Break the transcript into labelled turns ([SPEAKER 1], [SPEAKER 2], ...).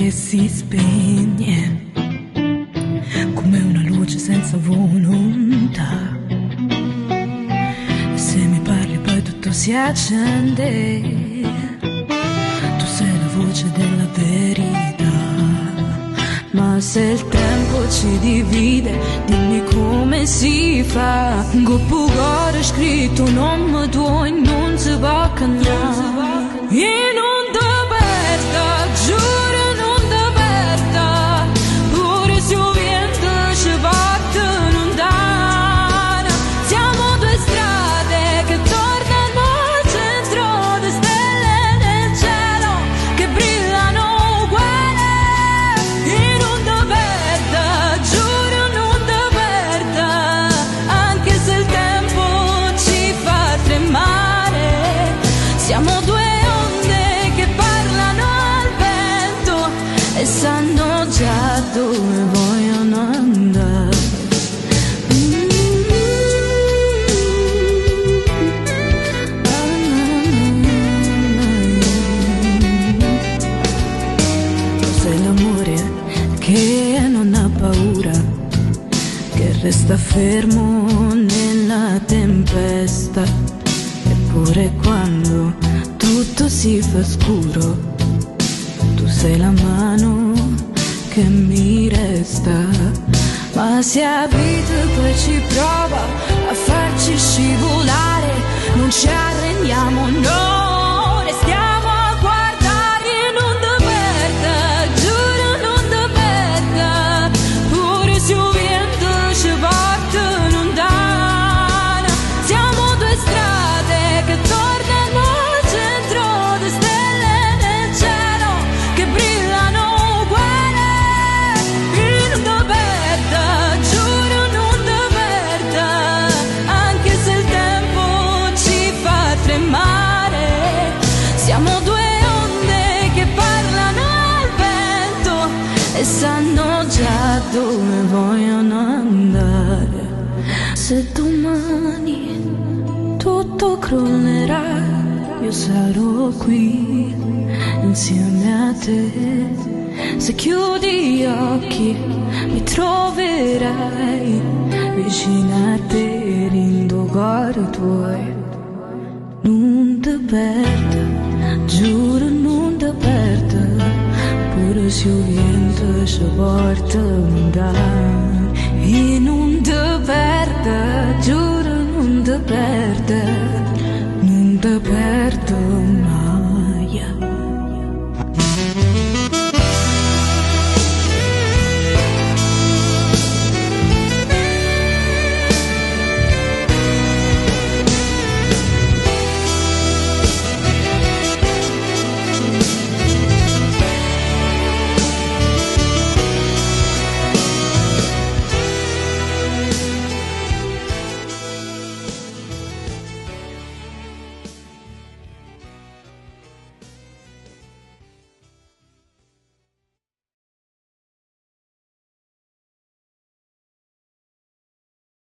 [SPEAKER 1] che si spegne come una luce senza volontà. E se mi parli poi tutto si accende. Tu sei la voce della verità. Ma se il tempo ci divide, dimmi come si fa. Goppu gore scritto nome tuo e non si va cambiare. E non ti perda, giuro non ti perda. Pure se il vento ci batte non dà. Siamo due strade che tornano al centro, di stelle nel cielo che brillano uguali. E non ti perda, giuro non ti perda. Anche se il tempo ci fa tremare, siamo due e sanno già dove vogliono andare. Tu sei l'amore che non ha paura, che resta fermo nella tempesta. Eppure quando tutto si fa scuro, tu sei la mano che mi resta. Ma se abita poi ci prova a farci scivolare, non ci arrendiamo, no, restiamo a guardare. Non ti perda, giuro non ti perda. Pure se il vento ci batte non dà. Siamo due strade che tornano al centro, di stelle nel cielo che brillano uguali. E non ti perda, giuro non ti perda. Anche se il tempo ci fa tremare, siamo due onde che parlano al vento e sanno già dove vogliono andare. Se domani tutto crollerà, io sarò qui insieme a te. Se chiudi gli occhi mi troverai vicino a te, rindogare tuoi. Non ti perda, giuro non ti perda. Pure se il vento ci porta lontano. E non ti perda, giuro non ti perda.